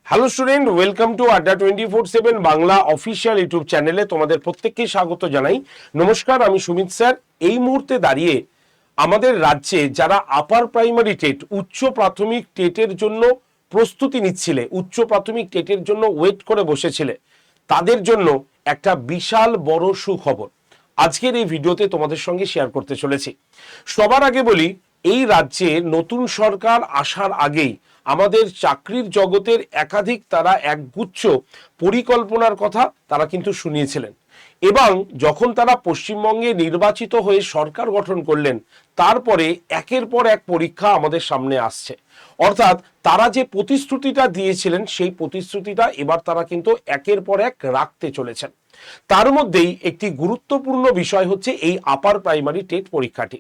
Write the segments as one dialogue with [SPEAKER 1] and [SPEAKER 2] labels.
[SPEAKER 1] Hello student, welcome to আড্ডা 24/7 Bangla official YouTube চ্যানেলে তোমাদের প্রত্যেককে স্বাগত জানাই। নমস্কার, আমি সুমিত স্যার। এই মুহূর্তে দাঁড়িয়ে আমাদের রাজ্যে যারা আপার প্রাইমারি টেট উচ্চ প্রাথমিক টেটের জন্য প্রস্তুতি নিচ্ছিলে, উচ্চ প্রাথমিক টেটের জন্য ওয়েট করে বসেছিলে, তাদের জন্য একটা বিশাল বড় সুখবর আজকের এই ভিডিওতে তোমাদের সঙ্গে শেয়ার করতে চলেছি। সবার আগে বলি, এই রাজ্যে নতুন সরকার আসার আগেই আমাদের চাকরির জগতের একাধিক তারা একগুচ্ছ পরিকল্পনার কথা তারা কিন্তু শুনিয়েছিলেন, এবং যখন তারা পশ্চিমবঙ্গে নির্বাচিত হয়ে সরকার গঠন করলেন, তারপরে একের পর এক পরীক্ষা আমাদের সামনে আসছে। অর্থাৎ তারা যে প্রতিশ্রুতিটা দিয়েছিলেন, সেই প্রতিশ্রুতিটা এবার তারা কিন্তু একের পর এক রাখতে চলেছেন। তার মধ্যেই একটি গুরুত্বপূর্ণ বিষয় হচ্ছে এই আপার প্রাইমারি টেট পরীক্ষাটি।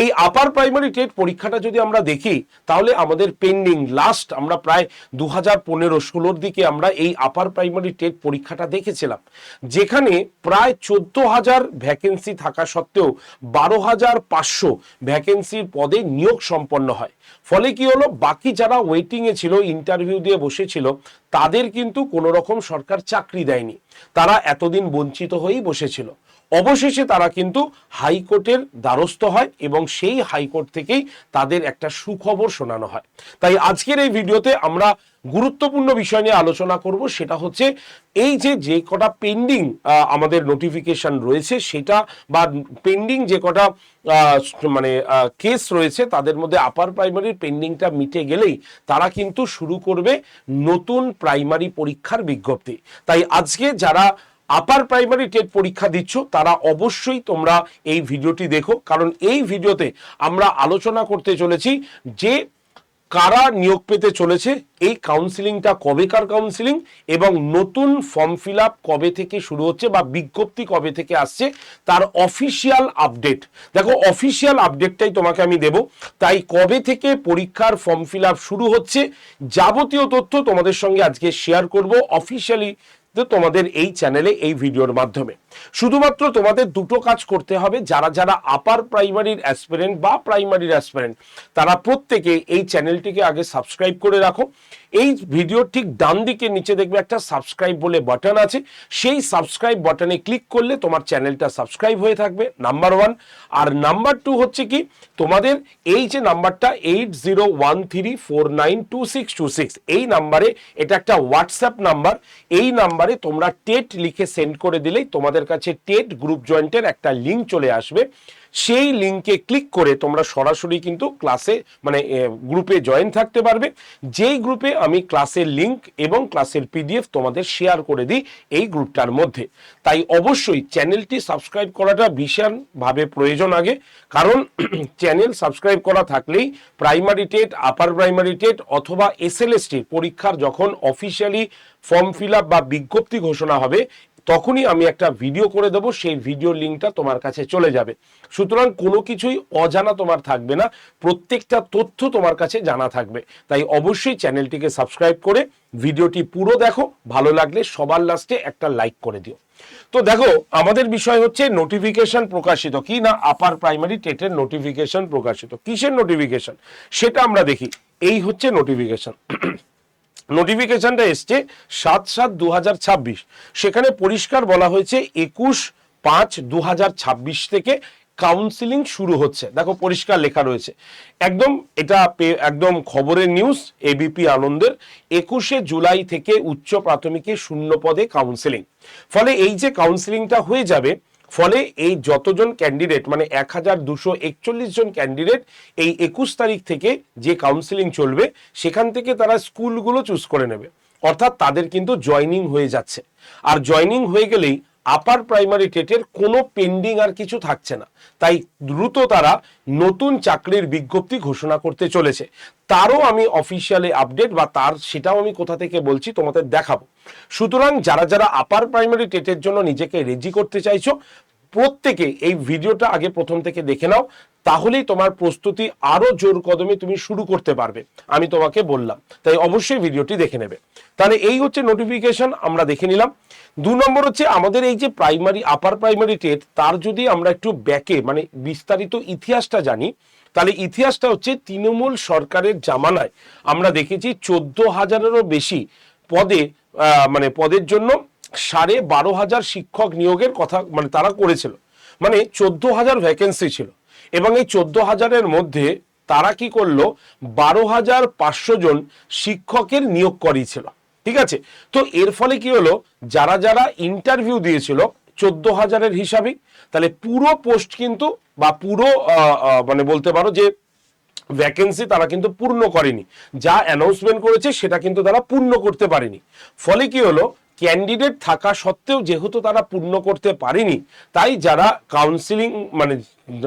[SPEAKER 1] এই আপার প্রাইমারি টেট পরীক্ষাটা যদি আমরা দেখি, তাহলে আমাদের পেন্ডিং লাস্ট আমরা প্রায় 2015-16 দিকে আমরা এই আপার প্রাইমারি টেট পরীক্ষাটা দেখেছিলাম, যেখানে প্রায় 14,000 ভ্যাকেন্সি থাকা সত্ত্বেও 12,500 ভ্যাকেন্সির পদে নিয়োগ সম্পন্ন হয়। ফলে কি হলো, বাকি যারা ওয়েটিংয়ে ছিল, ইন্টারভিউ দিয়ে বসেছিল, তাদের কিন্তু কোনো রকম সরকার চাকরি দেয়নি। তারা এতদিন বঞ্চিত হয়েই বসেছিল। অবশেষে তারা কিন্তু হাইকোর্টের দ্বারস্থ হয় এবং সেই হাইকোর্ট থেকেই তাদের একটা সুখবর শোনানো হয়। তাই আজকের এই ভিডিওতে আমরা গুরুত্বপূর্ণ বিষয় নিয়ে আলোচনা করব। সেটা হচ্ছে এই যে কটা পেন্ডিং আমাদের নোটিফিকেশন রয়েছে, সেটা বা পেন্ডিং যে কটা কেস রয়েছে, তাদের মধ্যে আপার প্রাইমারির পেন্ডিংটা মিটে গেলেই তারা কিন্তু শুরু করবে নতুন প্রাইমারি পরীক্ষার বিজ্ঞপ্তি। তাই আজকে যারা আপার প্রাইমারি টেট পরীক্ষা দিচ্ছ, তারা অবশ্যই তোমরা এই ভিডিওটি দেখো, কারণ এই ভিডিওতে আমরা আলোচনা করতে চলেছি যে কারা নিয়োগ পেতে চলেছে, এই কাউন্সিলিংটা কবেকার কাউন্সিলিং, এবং নতুন ফর্ম ফিল আপ কবে থেকে শুরু হচ্ছে বা বিজ্ঞপ্তি কবে থেকে আসছে, তার অফিসিয়াল আপডেট। দেখো, অফিসিয়াল আপডেটটাই তোমাকে আমি দেব। তাই কবে থেকে পরীক্ষার ফর্ম ফিল আপ শুরু হচ্ছে, যাবতীয় তথ্য তোমাদের সঙ্গে আজকে শেয়ার করব অফিসিয়ালি তোমাদের এই চ্যানেলে, এই ভিডিওর মাধ্যমে। শুধুমাত্র তোমাদের দুটো কাজ করতে হবে। যারা যারা আপার প্রাইমারির অ্যাসপিরেন্ট বা প্রাইমারির অ্যাসপিরেন্ট, তারা প্রত্যেকে এই চ্যানেলটিকে আগে সাবস্ক্রাইব করে রাখো। এই ভিডিওর ঠিক ডান দিকে নিচে দেখবে একটা সাবস্ক্রাইব বলে বাটন আছে, সেই সাবস্ক্রাইব বাটনে ক্লিক করলে তোমার চ্যানেলটা সাবস্ক্রাইব হয়ে থাকবে, নাম্বার 1। আর নাম্বার 2 হচ্ছে কি, তোমাদের এই যে নাম্বারটা 8013492626, এই নাম্বারে, এটা একটা হোয়াটসঅ্যাপ নাম্বার, এই নাম্বারে তোমরা টেট লিখে সেন্ড করে দিলেই তোমাদের কাছে টেট গ্রুপ জয়েন্টের একটা লিঙ্ক চলে আসবে। সেই লিঙ্কে ক্লিক করে তোমরা সরাসরি কিন্তু ক্লাসে গ্রুপে জয়েন থাকতে পারবে, যেই গ্রুপে আমি ক্লাসের লিঙ্ক এবং ক্লাসের পিডিএফ তোমাদের শেয়ার করে দিই এই গ্রুপটার মধ্যে। তাই অবশ্যই চ্যানেলটি সাবস্ক্রাইব করাটা ভীষণভাবে প্রয়োজন আগে, কারণ চ্যানেল সাবস্ক্রাইব করা থাকলেই প্রাইমারি টেট, আপার প্রাইমারি টেট অথবা এসএলএসটি পরীক্ষার যখন অফিসিয়ালি ফর্ম ফিল আপ বা বিজ্ঞপ্তি ঘোষণা হবে, তখনই আমি একটা ভিডিও করে দেবো, সেই ভিডিও লিঙ্কটা তোমার কাছে চলে যাবে। সুতরাং কোনো কিছুই অজানা তোমার থাকবে না, প্রত্যেকটা তথ্য তোমার কাছে জানা থাকবে। তাই অবশ্যই চ্যানেলটিকে সাবস্ক্রাইব করে ভিডিওটি পুরো দেখো, ভালো লাগলে সবার লাস্টে একটা লাইক করে দিও। তো দেখো, আমাদের বিষয় হচ্ছে নোটিফিকেশন প্রকাশিত কি না, আপার প্রাইমারি টেটের নোটিফিকেশন প্রকাশিত। কিসের নোটিফিকেশন সেটা আমরা দেখি। এই হচ্ছে নোটিফিকেশন। নোটিফিকেশনটা এসছে 7/7/2026। সেখানে পরিষ্কার বলা হয়েছে 21/5/2026 থেকে কাউন্সিলিং শুরু হচ্ছে। দেখো, পরিষ্কার লেখা রয়েছে একদম, এটা একদম খবরের নিউজ, এবিপি আনন্দের। 21শে জুলাই থেকে উচ্চ প্রাথমিকে 0 পদে কাউন্সিলিং। ফলে এই যে কাউন্সিলিংটা হয়ে যাবে, ফলে এই যতজন ক্যান্ডিডেট 1241 জন ক্যান্ডিডেট এই 21 তারিখ থেকে যে কাউন্সিলিং চলবে, সেখান থেকে তারা স্কুলগুলো চুজ করে নেবে। অর্থাৎ তাদের কিন্তু জয়নিং হয়ে যাচ্ছে। আর জয়নিং হয়ে গেলেই আপার প্রাইমারি টেটের কোনো পেন্ডিং আর কিছু থাকছে না। তাই দ্রুত তারা নতুন চাকরির বিজ্ঞপ্তি ঘোষণা করতে চলেছে। তারও আমি অফিসিয়ালি আপডেট বা সেটাও আমি কোথা থেকে বলছি তোমাদের দেখাবো। সুতরাং যারা যারা আপার প্রাইমারি টেটের জন্য নিজেকে রেডি করতে চাইছো, প্রত্যেকে এই ভিডিওটা আগে প্রথম থেকে দেখে নাও, তাহলেই তোমার প্রস্তুতি আরো জোর কদমে তুমি শুরু করতে পারবে, আমি তোমাকে বললাম। তাই অবশ্যই ভিডিওটি দেখে নেবে। তাহলে এই হচ্ছে নোটিফিকেশন, আমরা দেখে নিলাম। 2 নম্বর হচ্ছে আমাদের এই যে আপার প্রাইমারি টেট, তার যদি আমরা একটু ব্যাকে বিস্তারিত ইতিহাসটা জানি, তাহলে ইতিহাসটা হচ্ছে তৃণমূল সরকারের জামানায় আমরা দেখেছি 14,000-এরও বেশি পদে মানে পদের জন্য 12,500 শিক্ষক নিয়োগের কথা মানে তারা করেছিল, মানে 14,000 ভ্যাকেন্সি ছিল এবং এই 14,000-এর মধ্যে তারা কি করলো 12,500 জন শিক্ষকের নিয়োগ করিয়েছিল। ঠিক আছে, তো এর ফলে কি হলো, যারা যারা ইন্টারভিউ দিয়েছিল 14,000-এর হিসাবে, তাহলে পুরো পোস্ট কিন্তু বা পুরো মানে বলতে পারো যে ভ্যাকেন্সি তারা কিন্তু পূর্ণ করেনি, যা অ্যানাউন্সমেন্ট করেছে সেটা কিন্তু তারা পূর্ণ করতে পারেনি। ফলে কি হলো, ক্যান্ডিডেট থাকা সত্ত্বেও যেহেতু তারা পূর্ণ করতে পারেনি, তাই যারা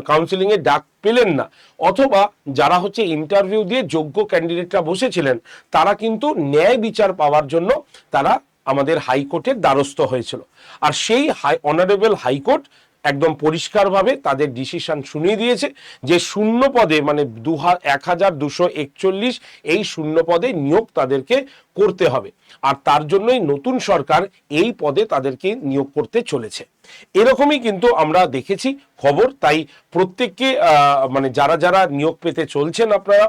[SPEAKER 1] কাউন্সিলিং এ ডাক পেলেন না অথবা যারা হচ্ছে ইন্টারভিউ দিয়ে যোগ্য ক্যান্ডিডেটরা বসেছিলেন, তারা কিন্তু ন্যায় বিচার পাওয়ার জন্য তারা আমাদের হাইকোর্টের দ্বারস্থ হয়েছিল। আর সেই অনারেবল হাইকোর্ট একদম পরিষ্কারভাবে তাদের ডিসিশন শুনিয়ে দিয়েছে যে শূন্য পদে মানে 1,241 এই শূন্য পদে নিয়োগ তাদেরকে করতে হবে, আর তার জন্যই নতুন সরকার এই পদে তাদেরকে নিয়োগ করতে চলেছে। এরকমই কিন্তু আমরা দেখেছি খবর। তাই প্রত্যেককে মানে যারা যারা নিয়োগ পেতে চলছেন আপনারা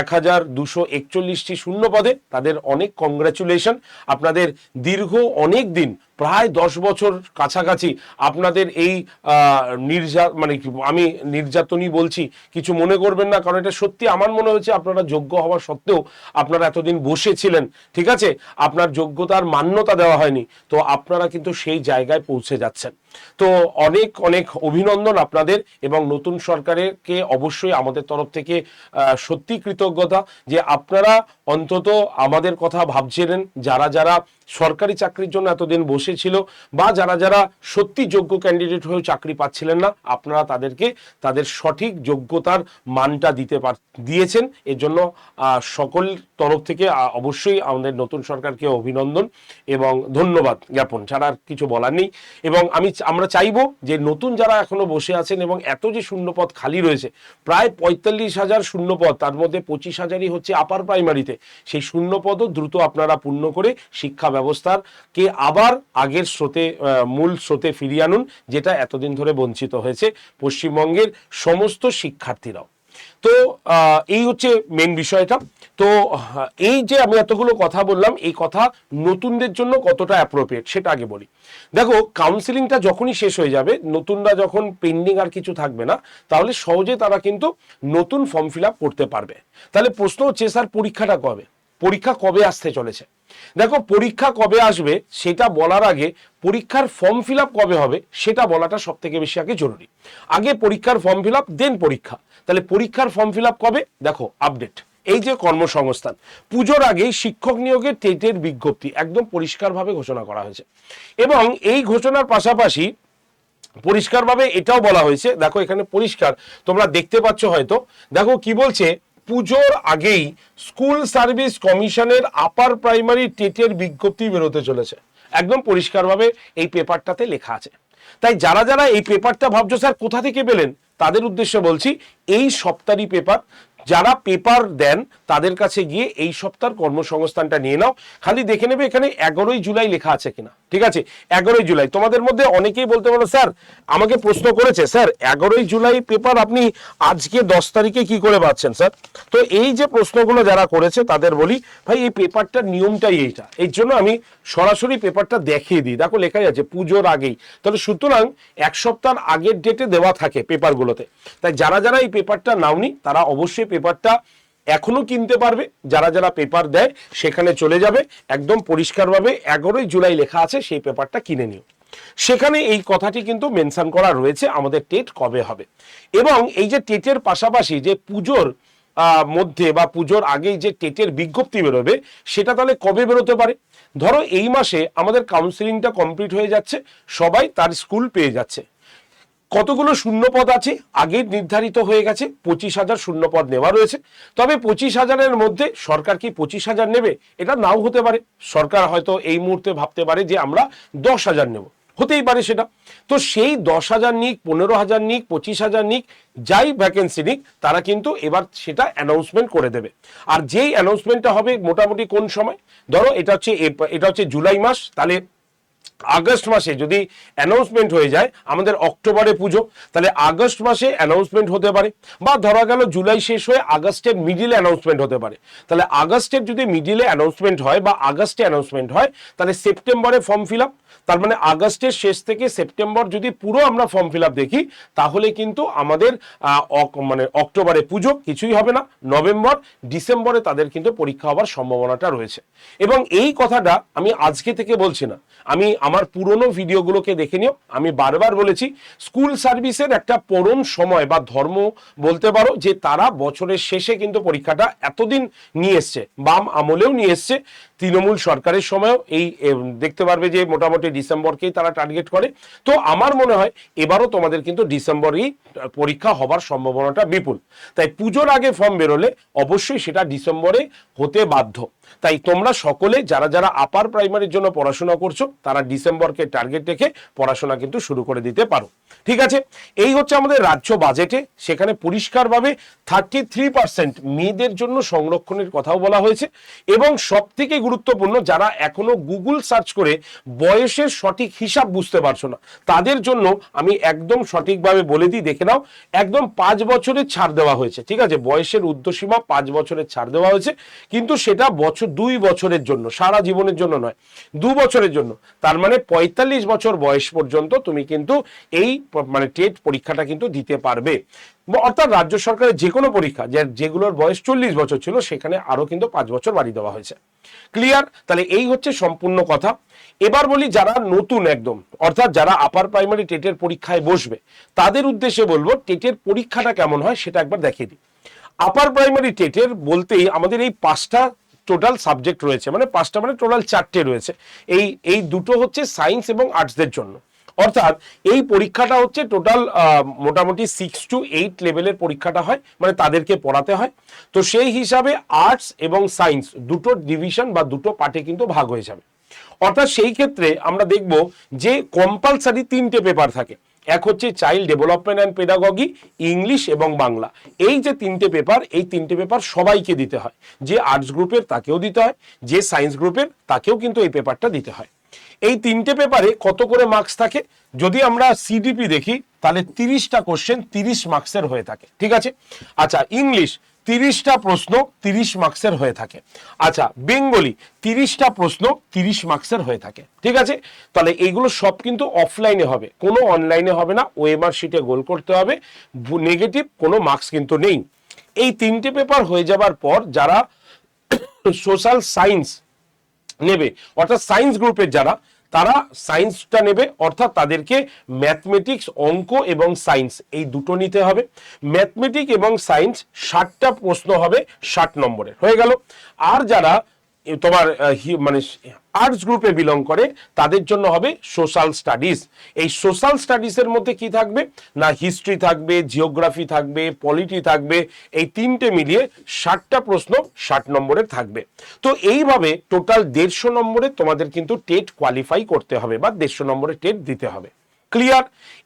[SPEAKER 1] 1,241টি শূন্য পদে, তাদের অনেক কংগ্রাচুলেশন। আপনাদের দীর্ঘ অনেক দিন প্রায় 10 বছর কাছাকাছি আপনাদের এই মানে আমি নির্যাতনই বলছি, কিছু মনে করবেন না, কারণ এটা সত্যি আমার মনে হচ্ছে আপনারা যোগ্য হওয়া সত্ত্বেও আপনারা এতদিন বসেছিলেন, ঠিক আছে, আপনার যোগ্যতার মান্যতা দেওয়া হয়নি, তো আপনারা কিন্তু সেই জায়গায় পৌঁছে যাচ্ছেন। তো অনেক অনেক অভিনন্দন আপনাদের, এবং নতুন সরকারকে অবশ্যই আমাদের তরফ থেকে সত্যি কৃতজ্ঞতা যে আপনারা অন্তত আমাদের কথা ভাবছিলেন, যারা যারা সরকারি চাকরির জন্য এতদিন বসেছিল বা যারা যারা সত্যি যোগ্য ক্যান্ডিডেট হয়েও চাকরি পাচ্ছিলেন না, আপনারা তাদেরকে তাদের সঠিক যোগ্যতার মানটা দিয়েছেন। এর জন্য সকল তরফ থেকে অবশ্যই আমাদের নতুন সরকারকে অভিনন্দন এবং ধন্যবাদ জ্ঞাপন ছাড়া আর কিছু বলার নেই। এবং আমরা চাইবো যে নতুন যারা এখনো বসে আছেন এবং এত যে শূন্যপদ খালি রয়েছে, প্রায় 45,000 শূন্যপদ, তার মধ্যে 25,000-ই হচ্ছে আপার প্রাইমারিতে, সেই শূন্যপদও দ্রুত আপনারা পূর্ণ করে শিক্ষা ব্যবস্থাকে আবার আগের স্রোতে মূল স্রোতে ফিরিয়ে আনুন, যেটা এতদিন ধরে বঞ্চিত হয়েছে পশ্চিমবঙ্গের সমস্ত শিক্ষার্থীরাও। তো এই হচ্ছে মেন বিষয়টা। তো এই যে আমি এতগুলো কথা বললাম, এই কথা নতুনদের জন্য কতটা অ্যাপ্রোপ্রিয়েট সেটা আগে বলি। দেখো, কাউন্সিলিংটা যখনই শেষ হয়ে যাবে, নতুনরা যখন পেন্ডিং আর কিছু থাকবে না, তাহলে সহজে তারা কিন্তু নতুন ফর্ম ফিল আপ করতে পারবে। তাহলে প্রশ্ন হচ্ছে, স্যার পরীক্ষাটা কবে? পরীক্ষা কবে আসতে চলেছে? দেখো, পরীক্ষা কবে আসবে সেটা বলার আগে পরীক্ষার ফর্ম ফিল আপ কবে হবে সেটা বলাটা সব থেকে বেশি আগে জরুরি। আগে পরীক্ষার ফর্ম ফিল আপ, দেন পরীক্ষা। তাহলে পরীক্ষার ফর্ম ফিল আপ কবে? দেখো আপডেট, এই যে কর্মসংস্থান, পুজোর আগেই শিক্ষক নিয়োগের টেটের বিজ্ঞপ্তি একদম পরিষ্কারভাবে ঘোষণা করা হয়েছে, এবং এই ঘোষণার পাশাপাশি পরিষ্কারভাবে এটাও বলা হয়েছে, দেখো এখানে পরিষ্কার তোমরা দেখতে পাচ্ছ হয়তো, দেখো কি বলছে, পুজোর আগেই স্কুল সার্ভিস কমিশনের আপার প্রাইমারি টেটের বিজ্ঞপ্তি বেরোতে চলেছে, একদম পরিষ্কারভাবে এই পেপারটাতে লেখা আছে। তাই যারা যারা এই পেপারটা ভাবছো স্যার কোথা থেকে পেলেন, তাদের উদ্দেশ্যে বলছি, এই সপ্তাহেরই পেপার। যারা পেপার দেন তাদের কাছে গিয়ে এই সপ্তাহের কর্মসংস্থানটা নিয়ে নাও, খালি দেখে নেবে এখানে 11ই জুলাই লেখা আছে কিনা। ঠিক আছে, 11ই জুলাই। তোমাদের মধ্যে অনেকেই বলতে পারো, স্যার আমাকে প্রশ্ন করেছে, স্যার 11ই জুলাই পেপার আপনি আজকে 10 তারিখে কি করে পাচ্ছেন স্যার? তো এই যে প্রশ্নগুলো যারা করেছে তাদের বলি, ভাই এই পেপারটার নিয়মটাই এইটা, এই জন্য আমি সরাসরি পেপারটা দেখিয়ে দিই। দেখো লেখাই আছে পুজোর আগেই, তাহলে সুতরাং এক সপ্তাহ আগের ডেটে দেওয়া থাকে পেপারগুলোতে। তাই যারা যারা এই পেপারটা নাওনি তারা অবশ্যই পেপারটা এখনো কিনতে পারবে। যারা যারা পেপার দেয় সেখানে চলে যাবে, একদম পরিষ্কারভাবে 11ই জুলাই লেখা আছে, সেই পেপারটা কিনে নিও। সেখানে এই কথাটি কিন্তু মেনশন করা রয়েছে আমাদের টেট কবে হবে, এবং এই যে টেটের পাশাপাশি যে পুজোর মধ্যে বা পুজোর আগেই যে টেটের বিজ্ঞপ্তি বেরোবে সেটা তাহলে কবে বেরোতে পারে। ধরো এই মাসে আমাদের কাউন্সিলিংটা কমপ্লিট হয়ে যাচ্ছে, সবাই তার স্কুল পেয়ে যাচ্ছে, কতগুলো শূন্যপদ আছে আগেই নির্ধারিত হয়ে গেছে, 25,000 শূন্যপদ নেওয়া রয়েছে। তবে 25,000-এর মধ্যে সরকার কি 25,000 নেবে? এটা নাও হতে পারে। সরকার হয়তো এই মুহূর্তে ভাবতে পারে যে আমরা 10,000 নেব, হতেই পারে সেটা। তো সেই 10,000 নিক, 15,000 নিক, 25,000 নিক, যাই ভ্যাকেন্সি নিক, তারা কিন্তু এবার সেটা অ্যানাউন্সমেন্ট করে দেবে। আর যেই অ্যানাউন্সমেন্টটা হবে মোটামুটি কোন সময়, ধরো এটা হচ্ছে জুলাই মাস, তাহলে আগস্ট মাসে যদি অ্যানাউন্সমেন্ট হয়ে যায়, আমাদের অক্টোবরে পুজো, তাহলে আগস্ট মাসে অ্যানাউন্সমেন্ট হতে পারে, বা ধরা গেল জুলাই শেষ হয়ে আগস্টের মিডিলে অ্যানাউন্সমেন্ট হতে পারে। তাহলে আগস্টের যদি মিডিলে অ্যানাউন্সমেন্ট হয় বা আগস্টে অ্যানাউন্সমেন্ট হয়, তাহলে সেপ্টেম্বরে ফর্ম ফিল আপ। তার মানে আগস্টের শেষ থেকে সেপ্টেম্বর যদি পুরো আমরা ফর্ম ফিল আপ দেখি, তাহলে কিন্তু আমাদের মানে অক্টোবরে পুজো, কিছুই হবে না। নভেম্বর ডিসেম্বরে তাদের কিন্তু পরীক্ষা হওয়ার সম্ভাবনাটা রয়েছে। এবং এই কথাটা আমি আজকে থেকে বলছি না, আমি আমার পুরনো ভিডিওগুলোকে দেখে নিও। আমি বারবার বলেছি, স্কুল সার্ভিসের একটা পরম সময় বা ধর্ম বলতে পারো, যে তারা বছরের শেষে কিন্তু পরীক্ষাটা এতদিন নিয়ে এসছে, বাম আমলেও নিয়ে এসছে, তৃণমূল সরকারের সময়ও এই দেখতে পারবে যে মোটামুটি ডিসেম্বরকেই তারা টার্গেট করে। তো আমার মনে হয় এবারও তোমাদের কিন্তু ডিসেম্বরেই পরীক্ষা হবার সম্ভাবনাটা বিপুল। তাই পুজোর আগে ফর্ম বেরোলে অবশ্যই সেটা ডিসেম্বরে হতে বাধ্য। তাই তোমরা সকলে যারা যারা আপার প্রাইমারির জন্য পড়াশোনা করছো, তারা ডিসেম্বরকে টার্গেট রেখে পড়াশোনা কিন্তু শুরু করে দিতে পারো। ঠিক আছে, এই হচ্ছে আমাদের রাজ্য বাজেটে, সেখানে পরিষ্কারভাবে 33% মেয়েদের জন্য সংরক্ষণের কথাও বলা হয়েছে। এবং সব থেকে গুরুত্বপূর্ণ, যারা এখনো গুগল সার্চ করে বয়সের সঠিক হিসাব বুঝতে পারছো না, তাদের জন্য আমি একদম সঠিকভাবে বলে দিই, দেখে নাও। একদম 5 বছরের ছাড় দেওয়া হয়েছে। ঠিক আছে, বয়সের ঊর্ধ্বসীমা 5 বছরের ছাড় দেওয়া হয়েছে, কিন্তু সেটা 2 বছরের জন্য, সারা জীবনের জন্য নয়, 2 বছরের জন্য। তার মানে 45 বছর বয়স পর্যন্ত তুমি কিন্তু এই মানে টেট পরীক্ষাটা কিন্তু দিতে পারবে। অর্থাৎ রাজ্য সরকারের যে কোনো পরীক্ষা, যেগুলোর বয়স 40 বছর ছিল, সেখানে আরো কিন্তু 5 বছর বাড়িয়ে দেওয়া হয়েছে। ক্লিয়ার? তাহলে এই হচ্ছে সম্পূর্ণ কথা। এবার বলি, যারা নতুন একদম, অর্থাৎ যারা আপার প্রাইমারি টেটের পরীক্ষায় বসবে, তাদের উদ্দেশ্যে বলবো টেটের পরীক্ষাটা কেমন হয় সেটা একবার দেখিয়ে দিই। আপার প্রাইমারি টেটের বলতেই আমাদের এই 5টা টোটাল সাবজেক্ট রয়েছে, মানে 5টা মানে টোটাল 4টে রয়েছে। এই দুটো হচ্ছে সায়েন্স এবং আর্টসদের জন্য। অর্থাৎ এই পরীক্ষাটা হচ্ছে টোটাল মোটামুটি 6 to 8 লেভেলের পরীক্ষাটা হয়, মানে তাদেরকে পড়াতে হয়। তো সেই হিসাবে আর্টস এবং সায়েন্স দুটো ডিভিশন বা দুটো পার্টে কিন্তু ভাগ হয়ে যাবে। অর্থাৎ সেই ক্ষেত্রে আমরা দেখব যে কম্পালসারি 3টে পেপার থাকে। এক হচ্ছে child development and pedagogy, English এবং বাংলা। এই যে 3টে পেপার, এই 3টে পেপার সবাইকে দিতে হয়। যে আর্টস গ্রুপের তাকেও দিতে হয়, যে সায়েন্স গ্রুপের তাকেও কিন্তু এই পেপারটা দিতে হয়। এই 3টে পেপারে কত করে মার্কস থাকে? যদি আমরা সিডিপি দেখি, তাহলে 30টা কোশ্চেন 30 মার্কসের হয়ে থাকে। ঠিক আছে, আচ্ছা ইংলিশ 30টা প্রশ্ন 30 মার্কসের হয়ে থাকে। আচ্ছা বেঙ্গলি 30টা প্রশ্ন 30 মার্কসের হয়ে থাকে। ঠিক আছে, তাহলে এইগুলো সব কিন্তু অফলাইনে হবে, কোনো অনলাইনে হবে না। ওএমআর শিটে গোল করতে হবে, নেগেটিভ কোনো মার্কস কিন্তু নেই। এই 3টে পেপার হয়ে যাবার পর যারা সোশ্যাল সায়েন্স নেবে, অর্থাৎ সায়েন্স গ্রুপের যারা, তারা সায়েন্সটা নেবে, অর্থাৎ তাদেরকে ম্যাথমেটিক্স, অঙ্ক এবং সায়েন্স এই দুটো নিতে হবে। ম্যাথমেটিক্স এবং সায়েন্স 60টা প্রশ্ন হবে, 60 নম্বরের হয়ে গেল। আর যারা তোমার মানে আর্টস গ্রুপে বিলং করে, তাদের জন্য হবে সোশ্যাল স্টাডিজ। এই সোশ্যাল স্টাডিজের মধ্যে কি থাকবে না, হিস্ট্রি থাকবে, জিওগ্রাফি থাকবে, পলিটি থাকবে। এই 3টে মিলিয়ে 60টা প্রশ্ন 60 নম্বরের থাকবে। তো এইভাবে টোটাল 150 নম্বরে তোমাদের কিন্তু টেট কোয়ালিফাই করতে হবে বা 150 নম্বরের টেট দিতে হবে। ক্লিয়ার?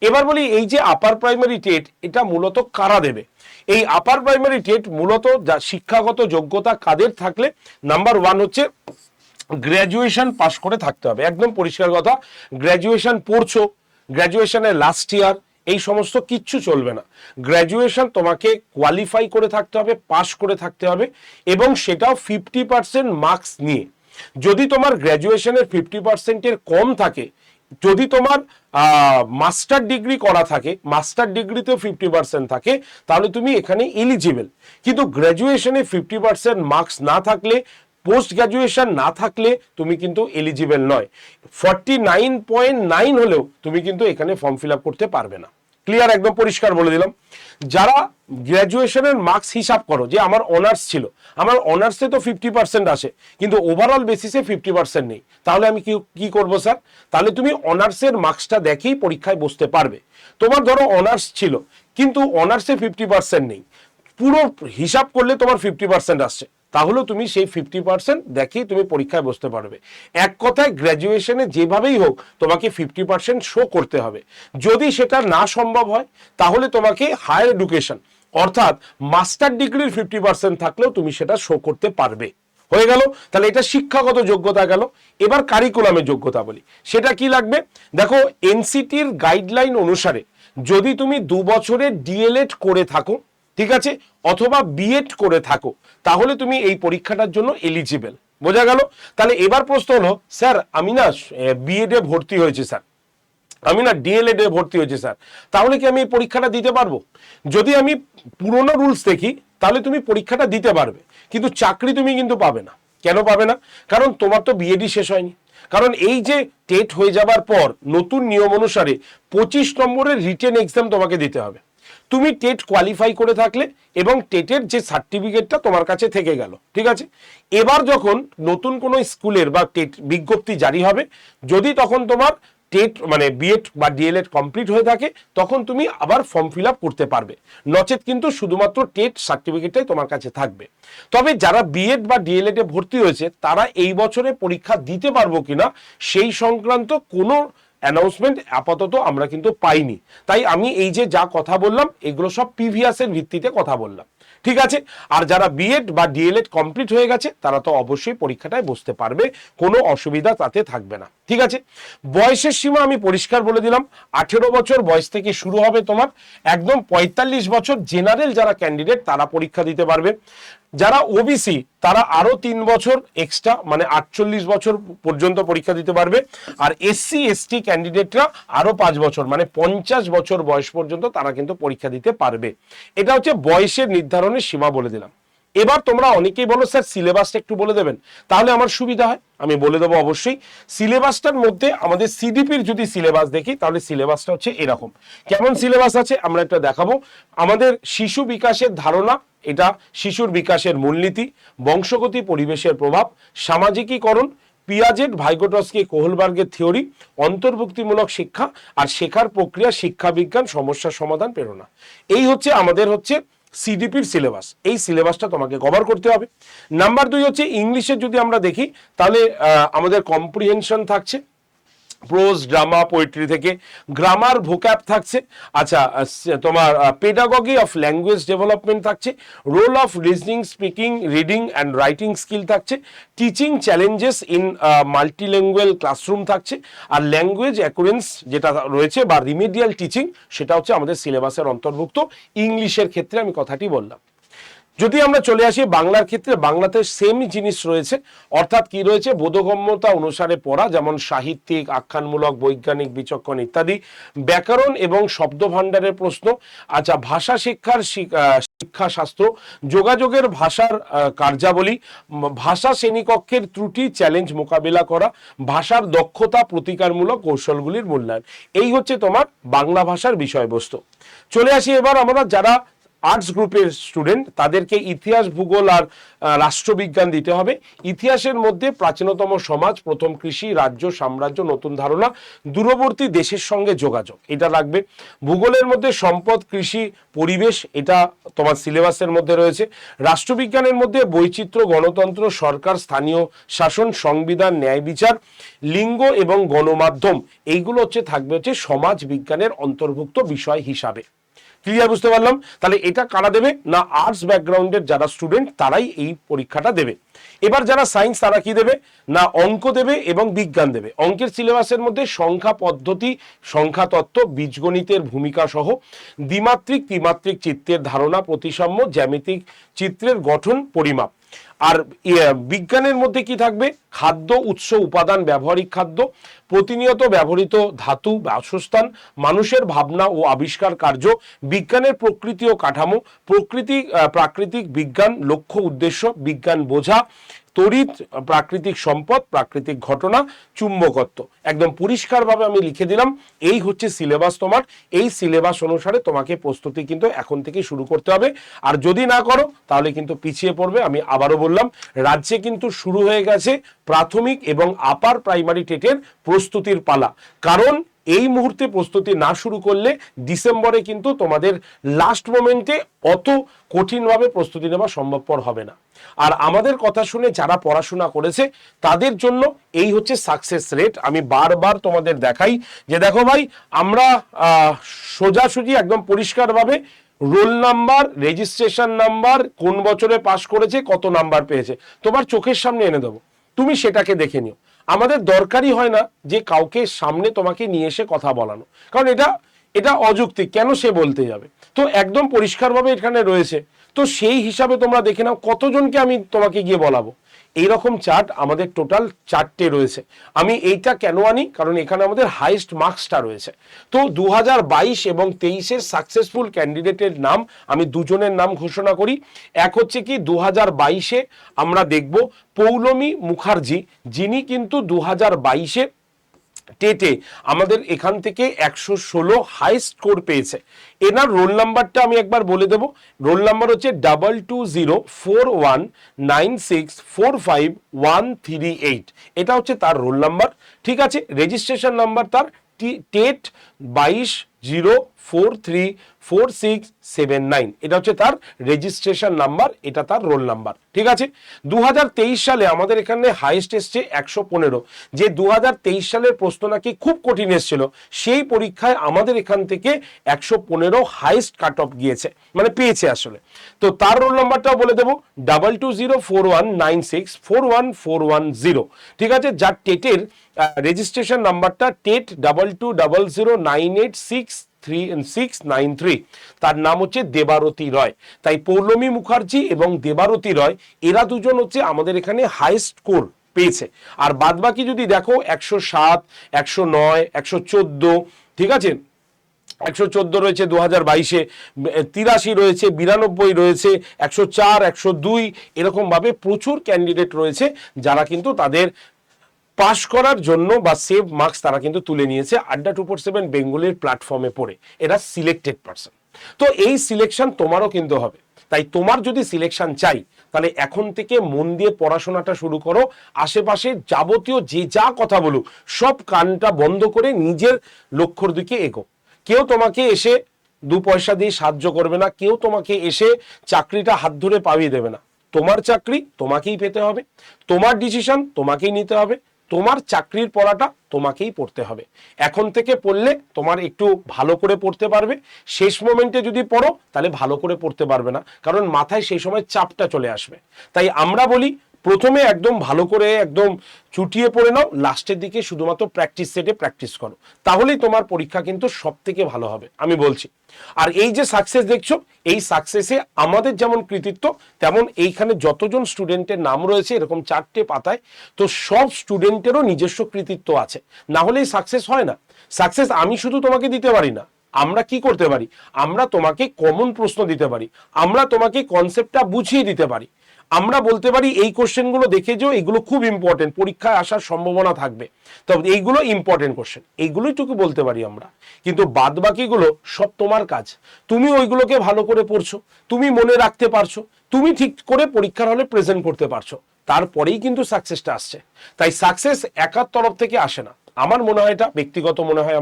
[SPEAKER 1] এবার বলি, এই যে আপার প্রাইমারি টেট, এটা মূলত কারা দেবে? এই আপার প্রাইমারি টেট মূলত যা শিক্ষাগত যোগ্যতা কাদের থাকলে, নাম্বার 1 হচ্ছে গ্র্যাজুয়েশন পাস করে থাকতে হবে। একদম পরিষ্কার কথা, গ্র্যাজুয়েশন পড়ছো, গ্র্যাজুয়েশনের লাস্ট ইয়ার, এই সমস্ত কিচ্ছু চলবে না। গ্র্যাজুয়েশন তোমাকে কোয়ালিফাই করে থাকতে হবে, পাস করে থাকতে হবে, এবং সেটাও 50% মার্কস নিয়ে। যদি তোমার গ্র্যাজুয়েশনের 50%-এর কম থাকে, যদি তোমার মাস্টার ডিগ্রি করা থাকে, মাস্টার ডিগ্রিতেও 50% থাকে, তাহলে তুমি এখানে এলিজিবল। কিন্তু গ্র্যাজুয়েশনে 50% মার্কস না থাকলে, পোস্ট গ্র্যাজুয়েশন না থাকলে তুমি কিন্তু এলিজিবল নয়। 49.9 হলেও তুমি কিন্তু এখানে ফর্ম ফিল আপ করতে পারবে না। ক্লিয়ার? একদম পরিষ্কার বলে দিলাম। যারা গ্র্যাজুয়েশনের মার্কস হিসাব করো, যে আমার অনার্স ছিল, আমার অনার্সে তো 50% আসে, কিন্তু ওভারঅল বেসিসে 50% নেই, তাহলে আমি কি করবো স্যার? তাহলে তুমি অনার্সের মার্কসটা দেখেই পরীক্ষায় বসতে পারবে। তোমার ধরো অনার্স ছিল, কিন্তু অনার্সে 50% নেই, পুরো হিসাব করলে তোমার 50% আসছে, তাহলে তুমি সেই 50% দেখেই তুমি পরীক্ষায় বসতে পারবে। এক কথায় গ্র্যাজুয়েশনে যেভাবেই হোক তোমাকে 50% শো করতে হবে। যদি সেটা না সম্ভব হয়, তাহলে তোমাকে হায়ার এডুকেশন, অর্থাৎ মাস্টার ডিগ্রির 50% থাকলেও তুমি সেটা শো করতে পারবে। হয়ে গেল। তাহলে এটা শিক্ষাগত যোগ্যতা গেল। এবার কারিকুলামের যোগ্যতা বলি, সেটা কি লাগবে? দেখো, এনসিটির গাইডলাইন অনুসারে যদি তুমি 2 বছরের ডিএলএড করে থাকো, ঠিক আছে, অথবা বিএড করে থাকো, তাহলে তুমি এই পরীক্ষাটার জন্য এলিজিবল। বোঝা গেল? তাহলে এবার প্রশ্ন হলো, স্যার আমি না বিএড এ ভর্তি হয়েছি স্যার, আমি না ডিএলএড এ ভর্তি হয়েছি স্যার, তাহলে কি আমি এই পরীক্ষাটা দিতে পারবো? যদি আমি পুরোনো রুলস দেখি, তাহলে তুমি পরীক্ষাটা দিতে পারবে, কিন্তু চাকরি তুমি কিন্তু পাবে না। কেন পাবে না? কারণ তোমার তো বিএডই শেষ হয়নি। কারণ এই যে টেট হয়ে যাবার পর নতুন নিয়ম অনুসারে 25 নম্বরের রিটেন এক্সাম তোমাকে দিতে হবে। তুমি টেট কোয়ালিফাই করে থাকলে এবং টেটের যে সার্টিফিকেটটা তোমার কাছে থেকে গেল, ঠিক আছে। এবার যখন নতুন কোনো স্কুলের বা টেট বিজ্ঞপ্তি জারি হবে, যদি তখন তোমার টেট মানে বিএড বা ডিএলএড কমপ্লিট হয়ে থাকে, তখন তুমি আবার ফর্ম ফিল আপ করতে পারবে। নচেত কিন্তু শুধুমাত্র টেট সার্টিফিকেটটাই তোমার কাছে থাকবে। তবে যারা বিএড বা ডিএলএড এ ভর্তি হয়েছে, তারা এই বছরে পরীক্ষা দিতে পারবো কিনা সেই সংক্রান্ত কোনো অ্যানাউন্সমেন্ট আপাতত আমরা কিন্তু পাইনি। তাই আমি এই যে যা কথা বললাম, এগুলো সব প্রিভিয়াসের ভিত্তিতে কথা বললাম, ঠিক আছে। আর যারা বিএড বা ডিএলএড কমপ্লিট হয়ে গেছে, তারা তো অবশ্যই পরীক্ষাটায় বসতে পারবে, কোনো অসুবিধা তাতে থাকবে না, ঠিক আছে। বয়সের সীমা আমি পরিষ্কার বলে দিলাম, 18 বছর বয়স থেকে শুরু হবে তোমার, একদম 45 বছর জেনারেল যারা ক্যান্ডিডেট তারা পরীক্ষা দিতে পারবে। যারা ওবিসি তারা আরো 3 বছর এক্সট্রা, মানে 48 বছর পর্যন্ত পরীক্ষা দিতে পারবে। আর এসসি এসটি ক্যান্ডিডেটরা আরো 5 বছর, মানে 50 বছর বয়স পর্যন্ত তারা কিন্তু পরীক্ষা দিতে পারবে। এটা হচ্ছে বয়সের নির্ধারণের সীমা বলে দিলাম। এবার তোমরা অনেকেই বলো স্যার সিলেবাসটা একটু বলে দেবেন, তাহলে আমার সুবিধা হয়। আমি বলে দেবো অবশ্যই। সিলেবাসটার মধ্যে আমাদের সিডিপির যদি সিলেবাস দেখি, তাহলে সিলেবাসটা হচ্ছে এরকম। কেমন সিলেবাস আছে আমরা একটা দেখাবো। আমাদের শিশু বিকাশের ধারণা, এটা শিশুর বিকাশের মূলনীতি, বংশগতি পরিবেশের প্রভাব, সামাজিকীকরণ, পিয়াজেট ভাইগোটস্কি কোহলবার্গের থিওরি, অন্তর্ভুক্তিমূলক শিক্ষা, আর শেখার প্রক্রিয়া, শিক্ষা বিজ্ঞান, সমস্যা সমাধান, প্রেরণা। এই হচ্ছে আমাদের সিডিপির সিলেবাস। এই সিলেবাসটা তোমাকে কভার করতে হবে। নাম্বার 2 হচ্ছে ইংলিশের যদি আমরা দেখি, তাহলে আমাদের কম্প্রিহেনশন থাকছে, প্রোজ, ড্রামা, পোয়েট্রি থেকে গ্রামার, ভোক্যাব থাকছে। আচ্ছা, তোমার পেডাগজি অফ ল্যাঙ্গুয়েজ ডেভেলপমেন্ট থাকছে, role of listening, speaking, reading and writing skill থাকছে, teaching challenges in multilingual classroom থাকছে, আর ল্যাঙ্গুয়েজ অ্যাকুরেন্স যেটা রয়েছে বা রিমেডিয়াল টিচিং, সেটা হচ্ছে আমাদের সিলেবাসের অন্তর্ভুক্ত। ইংলিশের ক্ষেত্রে আমি কথাটি বললাম। যদি আমরা চলে আসি বাংলার ক্ষেত্রে, বাংলাতে সেম জিনিস রয়েছে, অর্থাৎ কি রয়েছে, বোধগম্যতা অনুসারে পড়া, যেমন সাহিত্যিক, আখ্যানমূলক, বৈজ্ঞানিক, বিচক্ষণ ইত্যাদি, ব্যাকরণ এবং শব্দ ভাণ্ডারের প্রশ্ন। আচ্ছা, ভাষা শিক্ষার শিক্ষাশাস্ত্র, যোগাযোগের ভাষার কার্যাবলী, ভাষা শ্রেণীকক্ষের ত্রুটি চ্যালেঞ্জ মোকাবিলা করা, ভাষার দক্ষতা, প্রতিকারমূলক কৌশলগুলির মূল্যায়ন। এই হচ্ছে তোমার বাংলা ভাষার বিষয়বস্তু। চলে আসি এবার আমরা যারা আর্টস গ্রুপের স্টুডেন্ট, তাদেরকে ইতিহাস, ভূগোল আর রাষ্ট্রবিজ্ঞান দিতে হবে। ইতিহাসের মধ্যে প্রাচীনতম সমাজ, প্রথম কৃষি, রাজ্য, সাম্রাজ্য, নতুন ধারণা, দূরবর্তী দেশের সঙ্গে যোগাযোগ, এটা লাগবে। ভূগোলের মধ্যে সম্পদ, কৃষি, পরিবেশ, এটা তোমার সিলেবাসের মধ্যে রয়েছে। রাষ্ট্রবিজ্ঞানের মধ্যে বৈচিত্র্য, গণতন্ত্র, সরকার, স্থানীয় শাসন, সংবিধান, ন্যায় বিচার, লিঙ্গ এবং গণমাধ্যম, এইগুলো থাকবে সমাজ বিজ্ঞানের অন্তর্ভুক্ত বিষয় হিসাবে। ক্লিয়ার? বুঝতে পারলাম? তাহলে এটা কারা দেবে না, আর্টস ব্যাকগ্রাউন্ডের যারা স্টুডেন্ট তারাই এই পরীক্ষাটা দেবে। এবার যারা সায়েন্স তারা কি দেবে না, অঙ্ক দেবে এবং বিজ্ঞান দেবে। অঙ্কের সিলেবাসের মধ্যে সংখ্যা পদ্ধতি, সংখ্যা তত্ত্ব, বীজগণিতের ভূমিকা সহ, দ্বিমাত্রিক ত্রিমাত্রিক চিত্রের ধারণা, প্রতিসাম্য, জ্যামিতিক চিত্রের গঠন, পরিমাপ। আর বিজ্ঞানের মধ্যে কি থাকবে, খাদ্য, উৎস, উপাদান, ব্যবহারিক খাদ্য, প্রতিনিয়ত ব্যবহৃত ধাতু, বাসস্থান, মানুষের ভাবনা ও আবিষ্কার কার্য, বিজ্ঞানের প্রকৃতি ও কাঠামো, প্রাকৃতিক বিজ্ঞান, লক্ষ্য উদ্দেশ্য, বিজ্ঞান বোঝা, তড়িৎ, প্রাকৃতিক সম্পদ, প্রাকৃতিক ঘটনা, চুম্বকত্ব। একদম পরিষ্কারভাবে আমি লিখে দিলাম, এই হচ্ছে সিলেবাস তোমার। এই সিলেবাস অনুসারে তোমাকে প্রস্তুতি কিন্তু এখন থেকে শুরু করতে হবে। আর যদি না করো তাহলে কিন্তু পিছিয়ে পড়বে। আমি আবারও বললাম, রাজ্যে কিন্তু শুরু হয়ে গেছে প্রাথমিক এবং আপার প্রাইমারি টেটের প্রস্তুতির পালা। কারণ এই মুহূর্তে প্রস্তুতি না শুরু করলে ডিসেম্বরে কিন্তু তোমাদের লাস্ট মোমেন্টে অত কঠিনভাবে প্রস্তুতি নেওয়া সম্ভবপর হবে না। আর আমাদের কথা শুনে যারা পড়াশোনা করেছে তাদের জন্য এই হচ্ছে সাকসেস রেট। আমি বারবার তোমাদের দেখাই যে দেখো ভাই, আমরা সোজাসুজি একদম পরিষ্কারভাবে রোল নাম্বার, রেজিস্ট্রেশন নাম্বার, কোন বছরে পাস করেছে, কত নাম্বার পেয়েছে, তোমার চোখের সামনে এনে দেবো, তুমি সেটাকে দেখে নিও। আমাদের দরকারই হয় না যে কাউকে সামনে তোমাকে নিয়ে এসে কথা বলানো, কারণ এটা এটা অযৌক্তিক, কেন সে বলতে যাবে। তো একদম পরিষ্কারভাবে এখানে রয়েছে, তো সেই হিসাবে তোমরা দেখে নাও কতজনকে আমি তোমাকে গিয়ে বলাবো। এইরকম চার্ট আমাদের টোটাল 4টে রয়েছে। আমি এইটা কেন আনি, কারণ এখানে আমাদের হাইয়েস্ট মার্কসটা রয়েছে। তো 2022 এবং 23-এর সাকসেসফুল ক্যান্ডিডেটের নাম আমি দুজনের নাম ঘোষণা করি। এক হচ্ছে কি 2022-এ আমরা দেখব পৌলমী মুখার্জি, যিনি কিন্তু 2022-এ টেটে আমাদের এখান থেকে 116 হাই স্কোর পেয়েছে। এনার রোল নাম্বারটা আমি একবার বলে দেব। রোল নাম্বার হচ্ছে 220419645138। এটা হচ্ছে তার রোল নাম্বার, ঠিক আছে। রেজিস্ট্রেশন নাম্বার তার টেট 22043467 এটা হচ্ছে তার রেজিস্ট্রেশন নাম্বার, এটা তার রোল নাম্বার, ঠিক আছে। 2023 সালে আমাদের এখানে হাইয়েস্ট এসছে 115। যে 2023 সালের প্রশ্ন নাকি খুব কঠিন এসেছিল, সেই পরীক্ষায় আমাদের এখান থেকে 115 হাইয়েস্ট কাট অফ গিয়েছে, মানে পেয়েছে আসলে। তো তার রোল নাম্বারটাও বলে দেবো 220419641410, ঠিক আছে। যার টেটের রেজিস্ট্রেশন নাম্বারটা টেট 22009863 তার নাম হচ্ছে দেবারতী রয়। তাই পৌলমী মুখার্জি এবং দেবারতী রয় এরা দুজন হচ্ছে আমাদের এখানে হাইয়েস্ট স্কোর পেয়েছে। আর বাদবাকি যদি দেখো 107, 109, 114, ঠিক আছে, 114 রয়েছে 2022-এ, 83 রয়েছে, 92 রয়েছে, 104, 102, এরকম ভাবে প্রচুর ক্যান্ডিডেট রয়েছে যারা কিন্তু তাদের পাস করার জন্য বা সেভ মার্কস তারা কিন্তু তুলে নিয়েছে আড্ডা 247 বেঙ্গলের প্ল্যাটফর্মে পড়ে। এরা সিলেক্টেড পারসন। তো এই সিলেকশন তোমারও কিন্তু হবে। তাই তোমার যদি সিলেকশন চাই, তাহলে এখন থেকে মন দিয়ে পড়াশোনাটা শুরু করো। আশেপাশে যাবতীয় যে যা কথা বলুক সব কানটা বন্ধ করে নিজের লক্ষ্যর দিকে এগো। কেউ তোমাকে এসে 2 পয়সা দিয়ে সাহায্য করবে না, কেউ তোমাকে এসে চাকরিটা হাত ধরে পাইয়ে দেবে না। তোমার চাকরি তোমাকেই পেতে হবে, তোমার ডিসিশন তোমাকেই নিতে হবে, তোমার চাকরির পড়াটা তোমাকেই পড়তে হবে। এখন থেকে পড়লে তোমার একটু ভালো করে পড়তে পারবে, শেষ মোমেন্টে যদি পড়ো তাহলে ভালো করে পড়তে পারবে না, কারণ মাথায় সেই সময় চাপটা চলে আসবে। তাই আমরা বলি প্রথমে একদম ভালো করে একদম চুটিয়ে পড়ে নাও, লাস্টের দিকে শুধুমাত্র প্র্যাকটিস সেটে প্র্যাকটিস করো, তাহলেই তোমার পরীক্ষা কিন্তু সব থেকে ভালো হবে, আমি বলছি। আর এই যে সাকসেস দেখছো, এই সাকসেসে আমাদের যেমন কৃতিত্ব, তেমন এইখানে যতজন স্টুডেন্টের নাম রয়েছে এরকম 4টে পাতায়, তো সব স্টুডেন্টেরও নিজস্ব কৃতিত্ব আছে, না হলে সাকসেস হয় না। সাকসেস আমি শুধু তোমাকে দিতে পারি না, আমরা কি করতে পারি, আমরা তোমাকে কমন প্রশ্ন দিতে পারি, আমরা তোমাকে কনসেপ্টটা বুঝিয়ে দিতে পারি, আমরা বলতে পারি এই কোশ্চেনগুলো দেখে যাও, এগুলো খুব ইম্পর্টেন্ট, পরীক্ষায় আসার সম্ভাবনা থাকবে, তবে এইগুলো ইম্পর্টেন্ট কোশ্চেন, এইগুলোই টুকু বলতে পারি আমরা। কিন্তু বাদ বাকিগুলো সব তোমার কাজ। তুমি ওইগুলোকে ভালো করে পড়ছো, তুমি মনে রাখতে পারছো, তুমি ঠিক করে পরীক্ষার হলে প্রেজেন্ট করতে পারছো, তারপরেই কিন্তু সাকসেসটা আসছে। তাই সাকসেস একার তরফ থেকে আসে না, আমার মনে হয়, এটা ব্যক্তিগত মনে হয়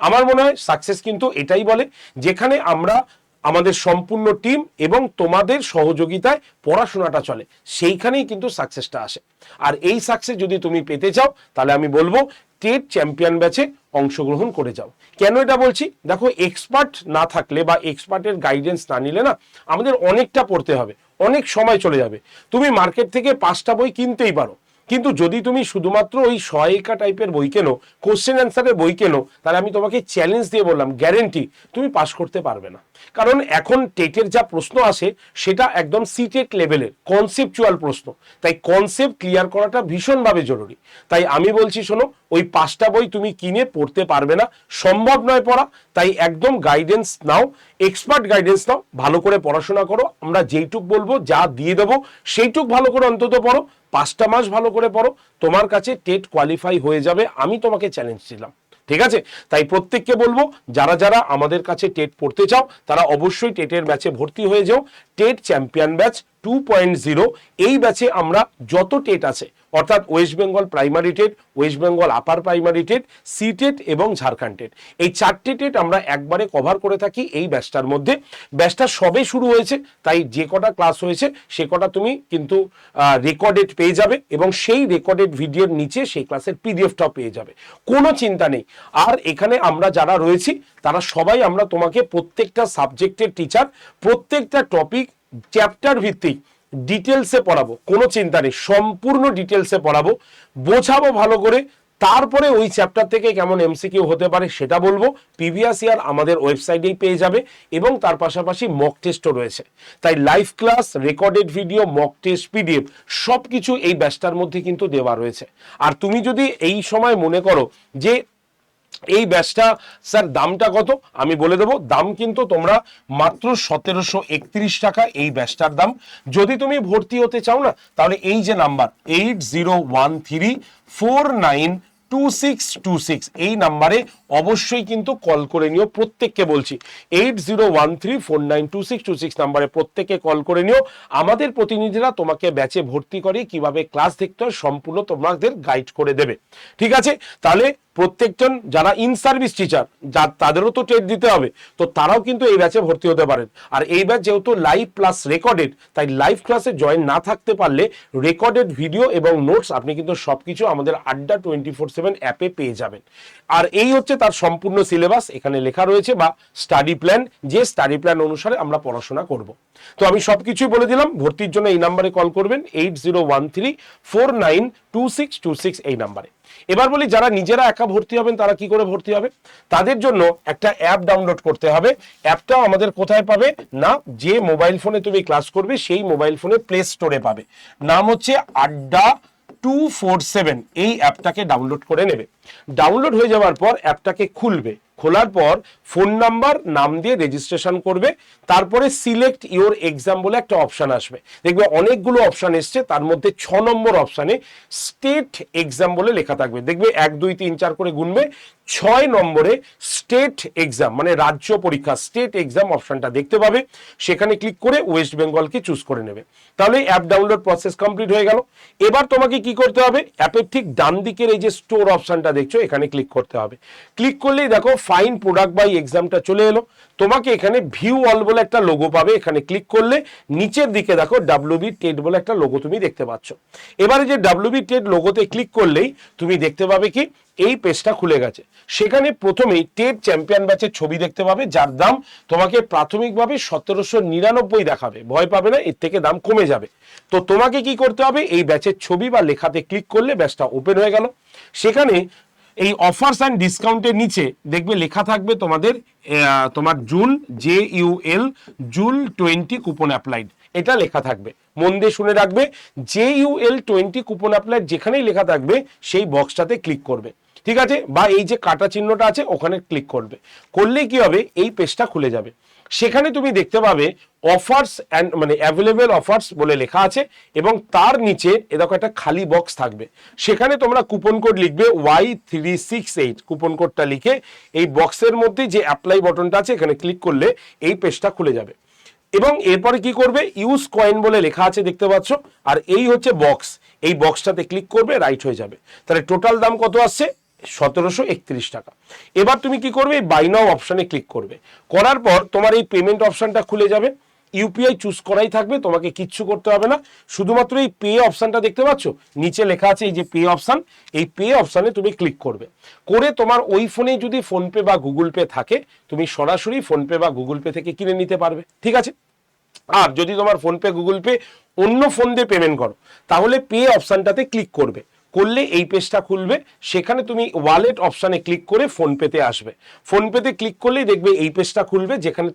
[SPEAKER 1] আমার মনে হয় সাকসেস কিন্তু এটাই বলে যেখানে আমরা আমাদের সম্পূর্ণ টিম এবং তোমাদের সহযোগিতায় পড়াশোনাটা চলে, সেইখানেই কিন্তু সাকসেসটা আসে। আর এই সাকসেস যদি তুমি পেতে চাও, তাহলে আমি বলবো টেট চ্যাম্পিয়ন ব্যাচে অংশগ্রহণ করে যাও। কেন এটা বলছি, দেখো এক্সপার্ট না থাকলে বা এক্সপার্টের গাইডেন্স না নিলে না, আমাদের অনেকটা পড়তে হবে, অনেক সময় চলে যাবে। তুমি মার্কেট থেকে 5টা বই কিনতেই পারো, কিন্তু যদি তুমি শুধুমাত্র ওই সহায়িকা টাইপের বই কেনো, কোশ্চেন অ্যান্সারের বই কেনো, তাহলে আমি তোমাকে চ্যালেঞ্জ দিয়ে বললাম, গ্যারেন্টি তুমি পাস করতে পারবে না। কারণ এখন টেটের যা প্রশ্ন আসে সেটা একদম সিটেট লেভেলের কনসেপচুয়াল প্রশ্ন, তাই কনসেপ্ট ক্লিয়ার করাটা ভীষণভাবে জরুরি। তাই আমি বলছি শোনো, ওই 5টা বই তুমি কিনে পড়তে পারবে না, সম্ভব নয় পড়া। তাই একদম গাইডেন্স নাও, এক্সপার্ট গাইডেন্স নাও, ভালো করে পড়াশোনা করো, আমরা যেইটুক বলবো যা দিয়ে দেবো সেইটুক ভালো করে অন্তত পড়ো, 5টা মাস ভালো করে পড়ো, তোমার কাছে টেট কোয়ালিফাই হয়ে যাবে, আমি তোমাকে চ্যালেঞ্জ দিলাম, ঠিক আছে। তাই প্রত্যেককে বলবো, যারা যারা আমাদের কাছে টেট পড়তে চাও তারা অবশ্যই টেটের ব্যাচে ভর্তি হয়ে যাও। টেট চ্যাম্পিয়ন ব্যাচ 2.0 এই ব্যাচে আমরা যত টেট আছে অর্থাৎ West Bengal primary TET, West Bengal upper primary TET, CTET এবং ঝাড়খণ্ড টেট, এই 4টে টেট আমরা একবারে কভার করে থাকি এই ব্যাচটার মধ্যে। ব্যাচটা সবে শুরু হয়েছে, তাই যে কটা ক্লাস হয়েছে সে কটা তুমি কিন্তু রেকর্ডেড পেয়ে যাবে এবং সেই রেকর্ডেড ভিডিওর নিচে সেই ক্লাসের পিডিএফটাও পেয়ে যাবে, কোনো চিন্তা নেই। আর এখানে আমরা যারা রয়েছি তারা সবাই আমরা তোমাকে প্রত্যেকটা সাবজেক্টের টিচার, প্রত্যেকটা টপিক চ্যাপ্টার ভিত্তিক ডিটেলসে পড়াবো, কোনো চিন্তা নেই, সম্পূর্ণ ডিটেলসে পড়াবো, বোঝাবো ভালো করে। তারপরে ওই চ্যাপ্টার থেকে কেমন এমসিকিউ হতে পারে সেটা বলবো। প্রিভিয়াস ইয়ার আমাদের ওয়েবসাইটেই পেয়ে যাবে এবং তার পাশাপাশি মক টেস্টও রয়েছে। তাই live class, recorded video, mock test, PDF সব কিছু এই ব্যাচটার মধ্যে কিন্তু দেওয়া রয়েছে। আর তুমি যদি এই সময় মনে করো যে এই ব্যাচটা স্যার দামটা কত, আমি বলে দেবো দাম কিন্তু তোমরা মাত্র 1731 টাকা এই ব্যাচটার দাম। যদি তুমি ভর্তি হতে চাও না তাহলে এই যে নাম্বার 8013492626 এই নাম্বারে অবশ্যই কিন্তু কল করে নিও। প্রত্যেককে বলছি 8013492626 নাম্বারে প্রত্যেককে কল করে নিও। আমাদের প্রতিনিধিরা তোমাকে ব্যাচে ভর্তি করে কিভাবে ক্লাস দেখতে হয় সম্পূর্ণ তোমাদের গাইড করে দেবে। ঠিক আছে, তাহলে প্রত্যেকজন যারা ইন সার্ভিস টিচার তাদেরও তো টেট দিতে হবে, তো তারাও কিন্তু এই ব্যাচে ভর্তি হতে পারেন। আর এই ব্যাচ যেহেতু লাইভ প্লাস রেকর্ডেড, তাই লাইভ ক্লাসে জয়েন না থাকতে পারলে রেকর্ডেড ভিডিও এবং নোটস আপনি কিন্তু সবকিছু আমাদের আড্ডা 24/7 অ্যাপে পেয়ে যাবেন। আর এই হচ্ছে তার সম্পূর্ণ সিলেবাস, এখানে লেখা রয়েছে বা স্টাডি প্ল্যান, যে স্টাডি প্ল্যান অনুসারে আমরা পড়াশোনা করব। তো আমি সবকিছুই বলে দিলাম। ভর্তির জন্য এই নাম্বারে কল করবেন 8013492626 এই নাম্বারে। এবার বলি যারা নিজেরা একা ভর্তি হবেন তারা কি করে ভর্তি হবে, তাদের জন্য একটা অ্যাপ ডাউনলোড করতে হবে। অ্যাপটাও আমাদের কোথায় পাবে না, যে মোবাইল ফোনে তুমি ক্লাস করবে সেই মোবাইল ফোনে প্লে স্টোরে পাবে। নাম হচ্ছে আড্ডা 247, এই অ্যাপটাকে ডাউনলোড করে নেবে। ডাউনলোড হয়ে যাওয়ার পর অ্যাপটাকে খুলবে, খোলার পর ফোন নাম্বার নাম দিয়ে রেজিস্ট্রেশন করবে। তারপরে সিলেক্ট ইওর এক্সাম বলে একটা অপশান আসবে, দেখবে অনেকগুলো অপশান এসছে, তার মধ্যে 6 নম্বর অপশানে স্টেট এক্সাম বলে লেখা থাকবে। দেখবে 1 2 3 4 করে গুনবে, 6 নম্বরে স্টেট এক্সাম মানে রাজ্য পরীক্ষা স্টেট এক্সাম অপশানটা দেখতে পাবে। সেখানে ক্লিক করে ওয়েস্ট বেঙ্গলকে চুজ করে নেবে। তাহলে অ্যাপ ডাউনলোড প্রসেস কমপ্লিট হয়ে গেল। এবার তোমাকে কি করতে হবে, অ্যাপের ঠিক ডান দিকের এই যে স্টোর অপশানটা দেখছো এখানে ক্লিক করতে হবে। ক্লিক করলেই দেখো ফাইন প্রোডাক্ট বাই এক্সামটা চলে এলো। তোমাকে এখানে ভিউ অল বলে একটা লোগো পাবে, এখানে ক্লিক করলে নিচের দিকে দেখো WB টেট বলে একটা লোগো তুমি দেখতে পাচ্ছ। এবারে যে WB টেট লোগোতে ক্লিক করলেই তুমি দেখতে পাবে কি এই পেজটা খুলে গেছে। সেখানে প্রথমেই টেট চ্যাম্পিয়ন ব্যাচের ছবি দেখতে পাবে, যার দাম তোমাকে প্রাথমিকভাবে 1799 দেখাবে। ভয় পাবে না, এর থেকে দাম কমে যাবে। তো তোমাকে কি করতে হবে, এই ব্যাচের ছবি বা লেখাতে ক্লিক করলে ব্যাচটা ওপেন হয়ে গেল। সেখানে এই অফার্স অ্যান্ড ডিসকাউন্টের নিচে দেখবে লেখা থাকবে তোমার জুল 20 কুপন অ্যাপ্লাইড, এটা লেখা থাকবে। মন দিয়ে শুনে রাখবে, JUL 20 কুপন অ্যাপ্লাইড যেখানেই লেখা থাকবে সেই বক্সটাতে ক্লিক করবে। ঠিক আছে, বা এই যে কাটা চিহ্নটা আছে ওখানে ক্লিক করবে। করলেই কি হবে, এই পেজটা খুলে যাবে। সেখানে তুমি দেখতে পাবে অফার্স অ্যান্ড মানে অ্যাভেলেবেল অফার্স বলে লেখা আছে এবং তার নিচে এরকম একটা খালি বক্স থাকবে। সেখানে তোমরা কুপন কোড লিখবে Y368, কুপন কোডটা লিখে এই বক্সের মধ্যে যে অ্যাপ্লাই বাটনটা আছে এখানে ক্লিক করলে এই পেজটা খুলে যাবে। এবং এরপরে কি করবে, ইউজ কয়েন বলে লেখা আছে দেখতে পাচ্ছ, আর এই হচ্ছে বক্স, এই বক্সটাতে ক্লিক করবে, রাইট হয়ে যাবে। তাহলে টোটাল দাম কত আসছে, 1731 টাকা। এবার তুমি কি করবে, বাই নাও অপশানে ক্লিক করবে। করার পর তোমার এই পেমেন্ট অপশানটা খুলে যাবে। ইউপিআই চুজ করাই থাকবে, তোমাকে কিচ্ছু করতে হবে না। শুধুমাত্র এই পে অপশানটা দেখতে পাচ্ছ, নিচে লেখা আছে এই যে পে অপশান, এই পে অপশানে তুমি ক্লিক করবে। করে তোমার ওই ফোনে যদি ফোনপে বা গুগল পে থাকে তুমি সরাসরি ফোনপে বা গুগল পে থেকে কিনে নিতে পারবে। ঠিক আছে, আর যদি তোমার ফোনপে গুগল পে অন্য ফোন দিয়ে পেমেন্ট করো তাহলে পে অপশানটাতে ক্লিক করবে, করলে এই পেজটা খুলবে। সেখানে তুমি ওয়ালেট অপশানে ক্লিক করে ফোনপেতে আসবে। ফোনপেতে ক্লিক করলেই দেখবে এই পেজটা খুলবে, যেখানে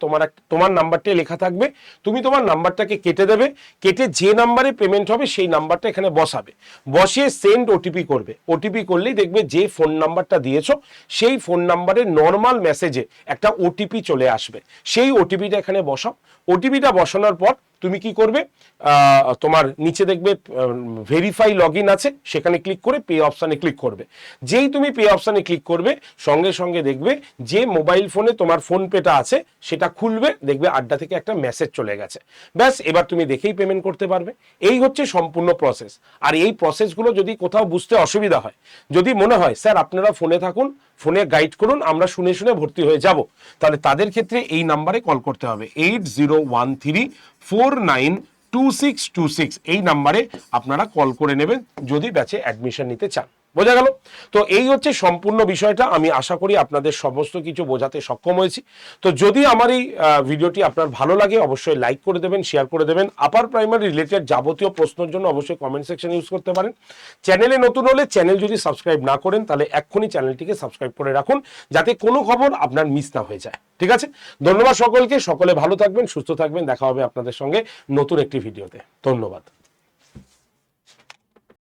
[SPEAKER 1] তোমার নাম্বারটা লেখা থাকবে। তুমি তোমার নাম্বারটাকে কেটে দেবে, কেটে যে নাম্বারে পেমেন্ট হবে সেই নাম্বারটা এখানে বসাবে, বসিয়ে সেন্ড ওটিপি করবে। ওটিপি করলেই দেখবে যে ফোন নাম্বারটা দিয়েছো সেই ফোন নাম্বারে নর্মাল মেসেজে একটা ওটিপি চলে আসবে। সেই ওটিপিটা এখানে বসাও। ওটিপিটা বসানোর পর তুমি কি করবে, তোমার নিচে দেখবে ভেরিফাই লগ ইন আছে, সেখানে ক্লিক করে পে অপশানে ক্লিক করবে। যেই তুমি পে অপশানে ক্লিক করবে সঙ্গে সঙ্গে দেখবে যে মোবাইল ফোনে তোমার ফোনপেটা আছে সেটা খুলবে, দেখবে আড্ডা থেকে একটা মেসেজ চলে গেছে। ব্যাস, এবার তুমি দেখেই পেমেন্ট করতে পারবে। এই হচ্ছে সম্পূর্ণ প্রসেস। আর এই প্রসেসগুলো যদি কোথাও বুঝতে অসুবিধা হয়, যদি মনে হয় স্যার আপনারা ফোনে থাকুন, ফোনে গাইড করুন, আমরা শুনে শুনে ভর্তি হয়ে যাব, তাহলে তাদের ক্ষেত্রে এই নাম্বারে কল করতে হবে 8013492626। এই নাম্বারে আপনারা কল করে নেবেন যদি ব্যাচে অ্যাডমিশন নিতে চান। বোঝা গেল? তো এই হচ্ছে সম্পূর্ণ বিষয়টা। আমি আশা করি আপনাদের সমস্ত কিছু বোঝাতে সক্ষম হয়েছি। তো যদি আমার এই ভিডিওটি আপনার ভালো লাগে অবশ্যই লাইক করে দেবেন, শেয়ার করে দেবেন। আপার প্রাইমারি রিলেটেড যাবতীয় প্রশ্নের জন্য অবশ্যই কমেন্ট সেকশন ইউজ করতে পারেন। চ্যানেলে নতুন হলে চ্যানেল যদি সাবস্ক্রাইব না করেন তাহলে এক্ষুনি চ্যানেলটিকে সাবস্ক্রাইব করে রাখুন, যাতে কোনো খবর আপনার মিস না হয়ে যায়। ঠিক আছে? ধন্যবাদ সকলকে। সকলে ভালো থাকবেন, সুস্থ থাকবেন। দেখা হবে আপনাদের সঙ্গে নতুন একটি ভিডিওতে। ধন্যবাদ।